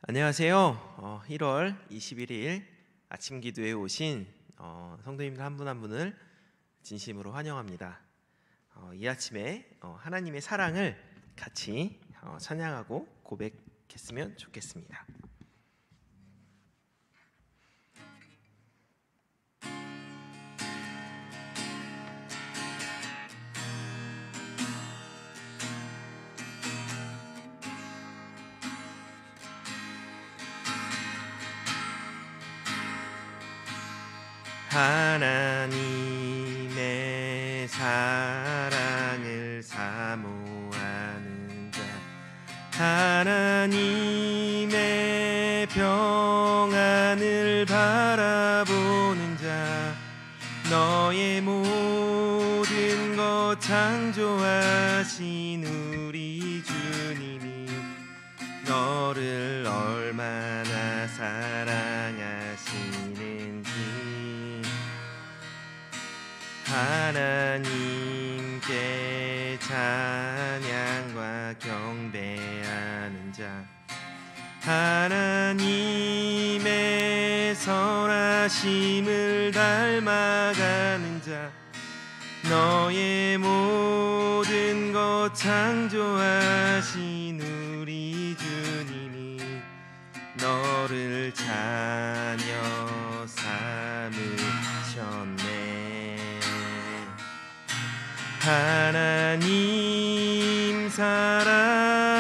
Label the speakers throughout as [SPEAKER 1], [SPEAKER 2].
[SPEAKER 1] 안녕하세요. 1월 21일 아침 기도에 오신 성도님들 한 분 한 분을 진심으로 환영합니다. 이 아침에 하나님의 사랑을 같이 찬양하고 고백했으면 좋겠습니다. 하나님의 사랑을 사모하는 자, 하나님의 평안을 바라보는 자, 너의 모든 것 창조하신 우리 주님이 너를 얼마나 사랑하시는지 하나님께 찬양과 경배하는 자, 하나님의 선하심을 닮아가는 자, 너의 모든 것 창조하신 우리 주님이 너를 자녀 삼으셨네. 하나님 사랑의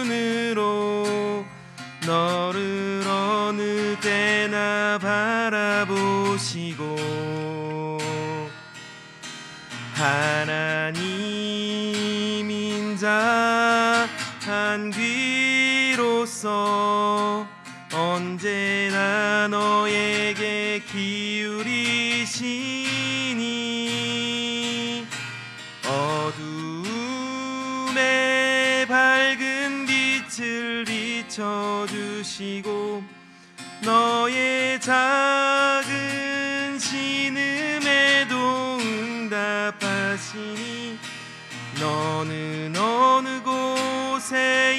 [SPEAKER 1] 눈으로 너를 어느 때나 바라보시고 하나님 인자한 귀로서 언제나 너에게 기울이시니 어두움에 밝은 빛을 비춰주시고 너의 작은 신음에도 응답하시니 너는 어느 곳에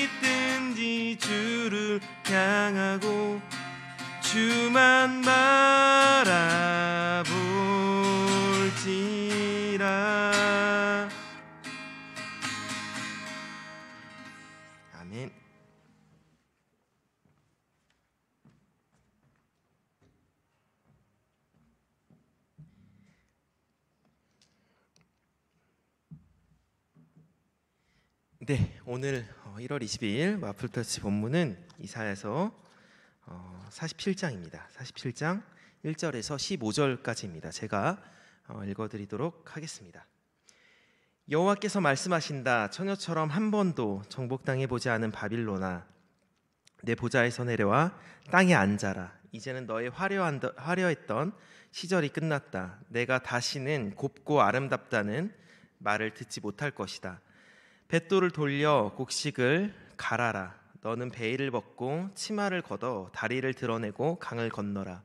[SPEAKER 1] 있든지 주를 향하고 주만 바라볼지라. 아멘. 네, 오늘 1월 22일 마플터치 본문은 이사야서 47장입니다. 47장 1절에서 15절까지입니다. 제가 읽어드리도록 하겠습니다. 여호와께서 말씀하신다. 처녀처럼 한 번도 정복당해보지 않은 바빌론아, 내 보좌에서 내려와 땅에 앉아라. 이제는 너의 화려했던 시절이 끝났다. 내가 다시는 곱고 아름답다는 말을 듣지 못할 것이다. 뱃돌을 돌려 곡식을 갈아라. 너는 베일을 벗고 치마를 걷어 다리를 드러내고 강을 건너라.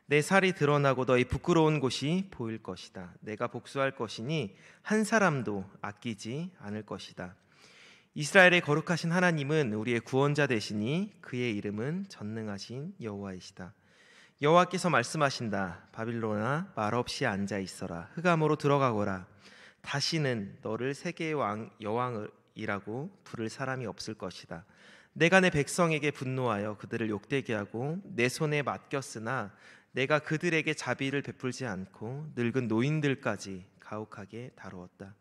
[SPEAKER 1] 내 살이 드러나고 너희 부끄러운 곳이 보일 것이다. 내가 복수할 것이니 한 사람도 아끼지 않을 것이다. 이스라엘의 거룩하신 하나님은 우리의 구원자 되시니 그의 이름은 전능하신 여호와이시다. 여호와께서 말씀하신다. 바빌론아, 말없이 앉아 있어라. 흑암으로 들어가거라. 다시는 너를 세계의 여왕이라고 부를 사람이 없을 것이다. 내가 내 백성에게 분노하여 그들을 욕되게 하고 내 손에 맡겼으나 내가 그들에게 자비를 베풀지 않고 늙은 노인들까지 가혹하게 다루었다.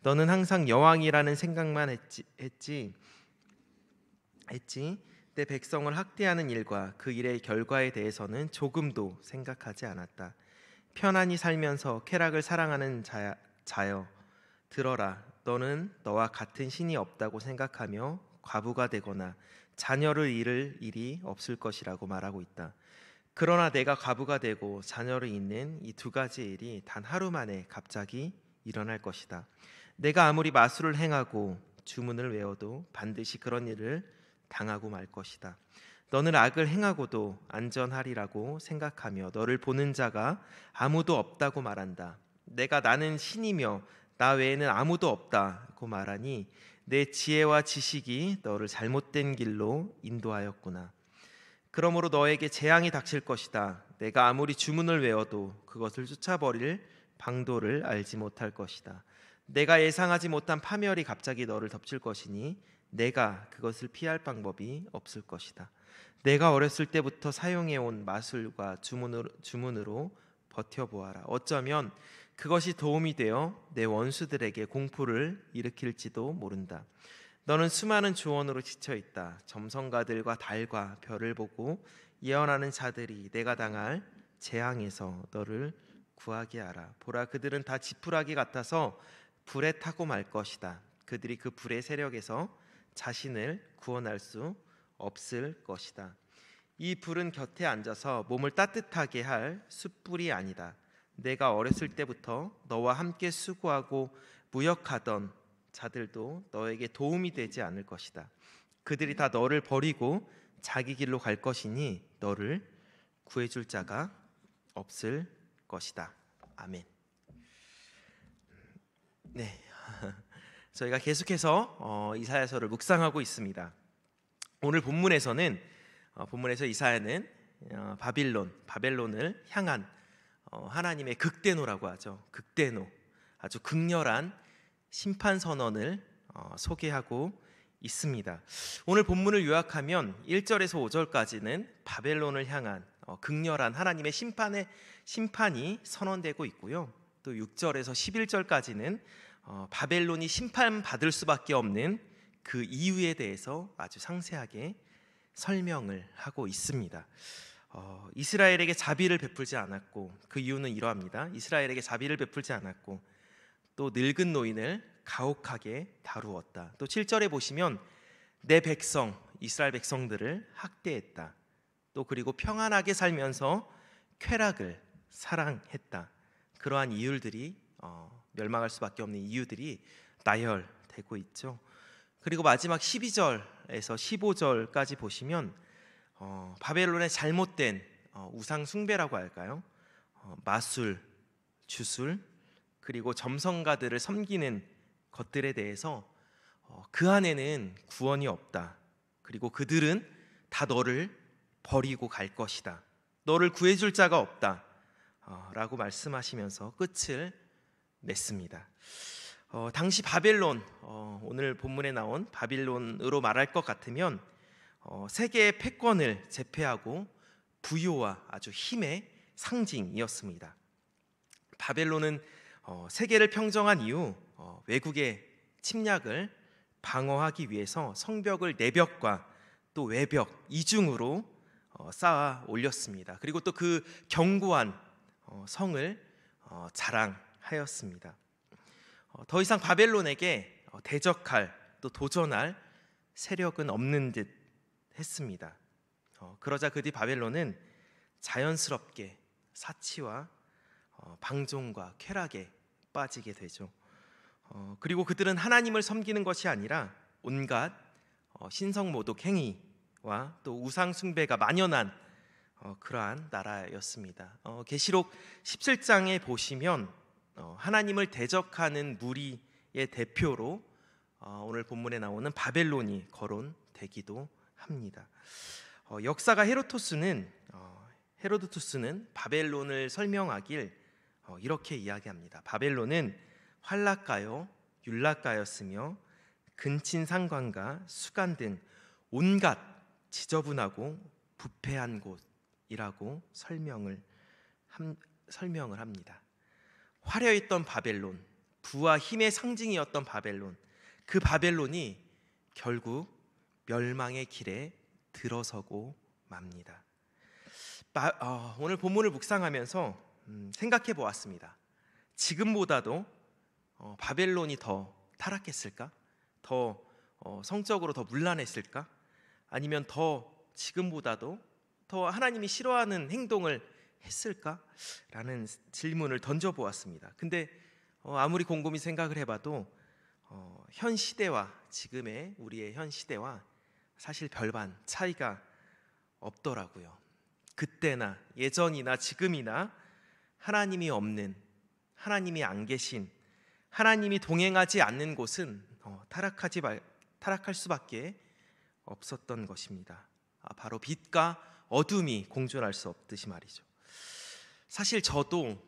[SPEAKER 1] 너는 항상 여왕이라는 생각만 했지. 내 백성을 학대하는 일과 그 일의 결과에 대해서는 조금도 생각하지 않았다. 편안히 살면서 쾌락을 사랑하는 자여, 들어라. 너는 너와 같은 신이 없다고 생각하며 과부가 되거나 자녀를 잃을 일이 없을 것이라고 말하고 있다. 그러나 내가 과부가 되고 자녀를 잃는 이 두 가지 일이 단 하루 만에 갑자기 일어날 것이다. 내가 아무리 마술을 행하고 주문을 외워도 반드시 그런 일을 당하고 말 것이다. 너는 악을 행하고도 안전하리라고 생각하며 너를 보는 자가 아무도 없다고 말한다. 내가 나는 신이며 나 외에는 아무도 없다고 말하니 내 지혜와 지식이 너를 잘못된 길로 인도하였구나. 그러므로 너에게 재앙이 닥칠 것이다. 내가 아무리 주문을 외워도 그것을 쫓아버릴 방도를 알지 못할 것이다. 내가 예상하지 못한 파멸이 갑자기 너를 덮칠 것이니 내가 그것을 피할 방법이 없을 것이다. 내가 어렸을 때부터 사용해온 마술과 주문으로 버텨보아라. 어쩌면 그것이 도움이 되어 내 원수들에게 공포를 일으킬지도 모른다. 너는 수많은 조언으로 지쳐있다. 점성가들과 달과 별을 보고 예언하는 자들이 내가 당할 재앙에서 너를 구하게 하라. 보라, 그들은 다 지푸라기 같아서 불에 타고 말 것이다. 그들이 그 불의 세력에서 자신을 구원할 수 없을 것이다. 이 불은 곁에 앉아서 몸을 따뜻하게 할 숯불이 아니다. 내가 어렸을 때부터 너와 함께 수고하고 무역하던 자들도 너에게 도움이 되지 않을 것이다. 그들이 다 너를 버리고 자기 길로 갈 것이니 너를 구해줄 자가 없을 것이다. 아멘. 네, 저희가 계속해서 이사야서를 묵상하고 있습니다. 오늘 본문에서 이사야는 바벨론을 향한 하나님의 극대노라고 하죠. 극대노, 아주 극렬한 심판 선언을 소개하고 있습니다. 오늘 본문을 요약하면 1절에서 5절까지는 바벨론을 향한 극렬한 하나님의 심판이 선언되고 있고요. 또 6절에서 11절까지는 바벨론이 심판받을 수밖에 없는 그 이유에 대해서 아주 상세하게 설명을 하고 있습니다. 이스라엘에게 자비를 베풀지 않았고, 그 이유는 이러합니다. 이스라엘에게 자비를 베풀지 않았고, 또 늙은 노인을 가혹하게 다루었다. 또 7절에 보시면 내 백성 이스라엘 백성들을 학대했다. 또 그리고 평안하게 살면서 쾌락을 사랑했다. 그러한 이유들이 멸망할 수밖에 없는 이유들이 나열되고 있죠. 그리고 마지막 12절에서 15절까지 보시면 바벨론의 잘못된 우상 숭배라고 할까요? 마술, 주술, 그리고 점성가들을 섬기는 것들에 대해서 그 안에는 구원이 없다. 그리고 그들은 다 너를 버리고 갈 것이다. 너를 구해줄 자가 없다. 라고 말씀하시면서 끝을 맺습니다. 당시 바벨론, 오늘 본문에 나온 바빌론으로 말할 것 같으면 세계의 패권을 제패하고 부요와 아주 힘의 상징이었습니다. 바벨론은 세계를 평정한 이후 외국의 침략을 방어하기 위해서 성벽을 내벽과 또 외벽 이중으로 쌓아 올렸습니다. 그리고 또 그 견고한 성을 자랑하였습니다. 더 이상 바벨론에게 대적할 또 도전할 세력은 없는 듯 했습니다. 그러자 그 뒤 바벨론은 자연스럽게 사치와 방종과 쾌락에 빠지게 되죠. 그리고 그들은 하나님을 섬기는 것이 아니라 온갖 신성모독 행위와 또 우상 숭배가 만연한 그러한 나라였습니다. 계시록 17장에 보시면 하나님을 대적하는 무리의 대표로 오늘 본문에 나오는 바벨론이 거론되기도 합니다. 역사가 헤로도투스는 바벨론을 설명하길 이렇게 이야기합니다. 바벨론은 활락가요 율락가였으며 근친상간과 수간 등 온갖 지저분하고 부패한 곳이라고 설명을 합니다. 화려했던 바벨론, 부와 힘의 상징이었던 바벨론, 그 바벨론이 결국 멸망의 길에 들어서고 맙니다. 오늘 본문을 묵상하면서 생각해 보았습니다. 지금보다도 바벨론이 더 타락했을까? 더 성적으로 더 문란했을까? 아니면 더 지금보다도 더 하나님이 싫어하는 행동을 했을까? 라는 질문을 던져보았습니다. 근데 아무리 곰곰이 생각을 해봐도 현 시대와 지금의 우리의 현 시대와 사실 별반 차이가 없더라고요. 그때나 예전이나 지금이나 하나님이 없는, 하나님이 안 계신, 하나님이 동행하지 않는 곳은 타락할 수밖에 없었던 것입니다. 바로 빛과 어둠이 공존할 수 없듯이 말이죠. 사실 저도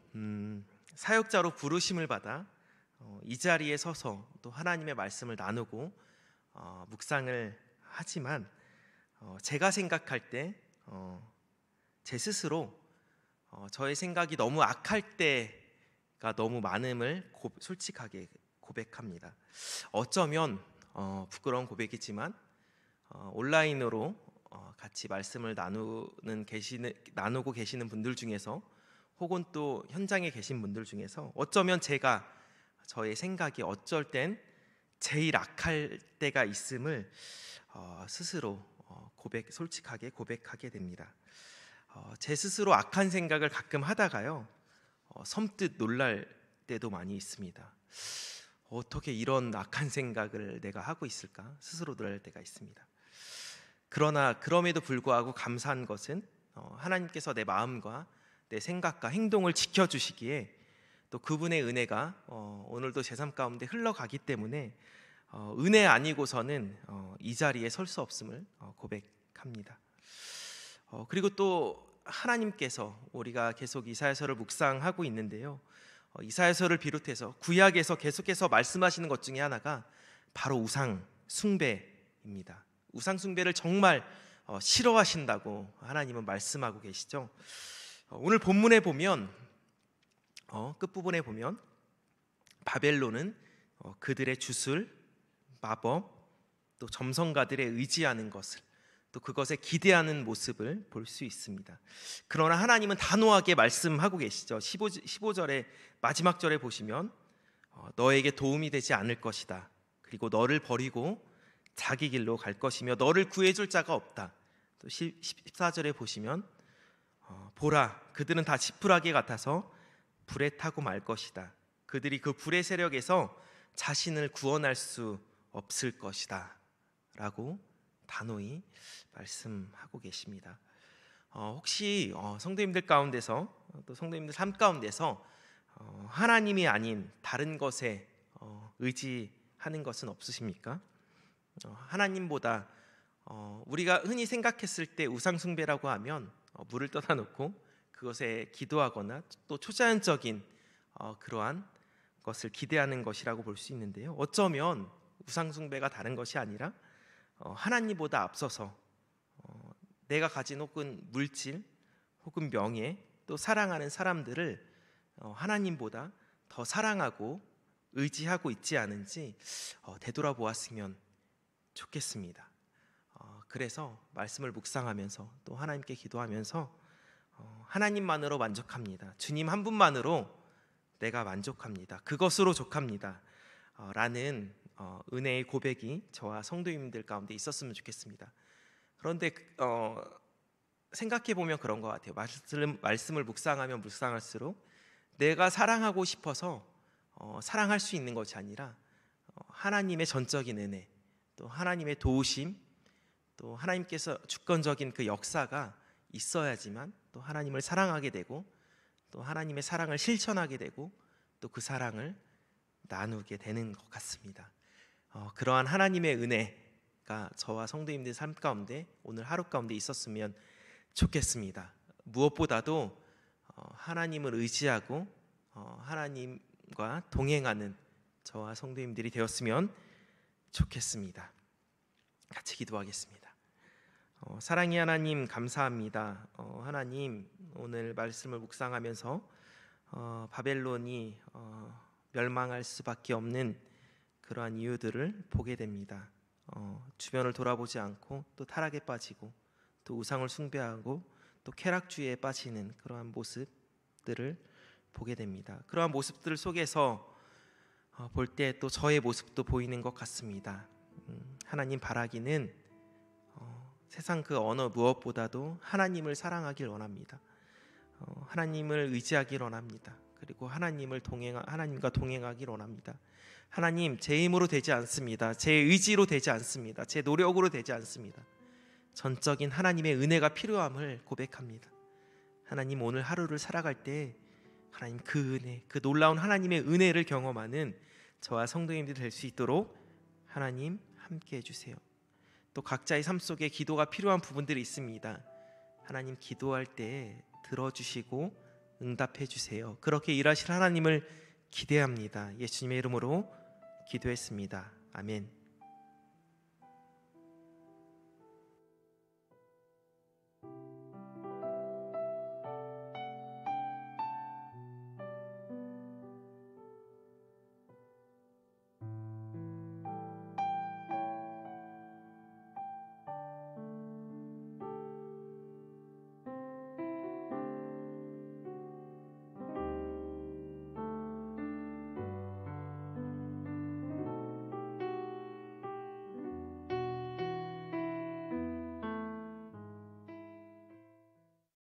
[SPEAKER 1] 사역자로 부르심을 받아 이 자리에 서서 또 하나님의 말씀을 나누고 묵상을 하지만 제가 생각할 때 제 스스로 저의 생각이 너무 악할 때가 너무 많음을 솔직하게 고백합니다. 어쩌면 부끄러운 고백이지만 온라인으로 같이 말씀을 나누고 계시는 분들 중에서 혹은 또 현장에 계신 분들 중에서 어쩌면 제가 저의 생각이 어쩔 땐 제일 악할 때가 있음을 스스로 솔직하게 고백하게 됩니다. 제 스스로 악한 생각을 가끔 하다가요 섬뜩 놀랄 때도 많이 있습니다. 어떻게 이런 악한 생각을 내가 하고 있을까 스스로 놀랄 때가 있습니다. 그러나 그럼에도 불구하고 감사한 것은 하나님께서 내 마음과 내 생각과 행동을 지켜주시기에 또 그분의 은혜가 오늘도 제 삶 가운데 흘러가기 때문에 은혜 아니고서는 이 자리에 설 수 없음을 고백합니다. 그리고 또 하나님께서 우리가 계속 이사야서를 묵상하고 있는데요 이사야서를 비롯해서 구약에서 계속해서 말씀하시는 것 중에 하나가 바로 우상 숭배입니다. 우상 숭배를 정말 싫어하신다고 하나님은 말씀하고 계시죠. 오늘 본문에 보면 끝부분에 보면 바벨론은 그들의 주술, 마법, 또 점성가들의 의지하는 것을 또 그것에 기대하는 모습을 볼 수 있습니다. 그러나 하나님은 단호하게 말씀하고 계시죠. 15절의 마지막 절에 보시면 너에게 도움이 되지 않을 것이다. 그리고 너를 버리고 자기 길로 갈 것이며 너를 구해줄 자가 없다. 또 14절에 보시면 보라 그들은 다 지푸라기 같아서 불에 타고 말 것이다. 그들이 그 불의 세력에서 자신을 구원할 수 없을 것이다 라고 단호히 말씀하고 계십니다. 혹시 성도님들 가운데서 또 성도님들 삶 가운데서 하나님이 아닌 다른 것에 의지하는 것은 없으십니까? 하나님보다 우리가 흔히 생각했을 때 우상숭배라고 하면 물을 떠다 놓고 그것에 기도하거나 또 초자연적인 그러한 것을 기대하는 것이라고 볼 수 있는데요 어쩌면 우상숭배가 다른 것이 아니라 하나님보다 앞서서 내가 가진 혹은 물질 혹은 명예 또 사랑하는 사람들을 하나님보다 더 사랑하고 의지하고 있지 않은지 되돌아보았으면 좋겠습니다. 그래서 말씀을 묵상하면서 또 하나님께 기도하면서 하나님만으로 만족합니다. 주님 한 분만으로 내가 만족합니다. 그것으로 족합니다. 라는 은혜의 고백이 저와 성도님들 가운데 있었으면 좋겠습니다. 그런데 생각해 보면 그런 것 같아요. 말씀을 묵상하면 묵상할수록 내가 사랑하고 싶어서 사랑할 수 있는 것이 아니라 하나님의 전적인 은혜, 또 하나님의 도우심, 또 하나님께서 주권적인 그 역사가 있어야지만 또 하나님을 사랑하게 되고 또 하나님의 사랑을 실천하게 되고 또 그 사랑을 나누게 되는 것 같습니다. 그러한 하나님의 은혜가 저와 성도님들 삶 가운데 오늘 하루 가운데 있었으면 좋겠습니다. 무엇보다도 하나님을 의지하고 하나님과 동행하는 저와 성도님들이 되었으면 좋겠습니다. 같이 기도하겠습니다. 사랑의 하나님 감사합니다. 하나님 오늘 말씀을 묵상하면서 바벨론이 멸망할 수밖에 없는 그러한 이유들을 보게 됩니다. 주변을 돌아보지 않고 또 타락에 빠지고 또 우상을 숭배하고 또 쾌락주의에 빠지는 그러한 모습들을 보게 됩니다. 그러한 모습들 속에서 볼 때 또 저의 모습도 보이는 것 같습니다. 하나님 바라기는 세상 그 어느 무엇보다도 하나님을 사랑하길 원합니다. 하나님을 의지하길 원합니다. 그리고 하나님과 동행하길 원합니다. 하나님 제 힘으로 되지 않습니다. 제 의지로 되지 않습니다. 제 노력으로 되지 않습니다. 전적인 하나님의 은혜가 필요함을 고백합니다. 하나님 오늘 하루를 살아갈 때 하나님 그 은혜, 그 놀라운 하나님의 은혜를 경험하는 저와 성도님들이 될 수 있도록 하나님 함께 해주세요. 또 각자의 삶 속에 기도가 필요한 부분들이 있습니다. 하나님 기도할 때 들어주시고 응답해 주세요. 그렇게 일하실 하나님을 기대합니다. 예수님의 이름으로 기도했습니다. 아멘.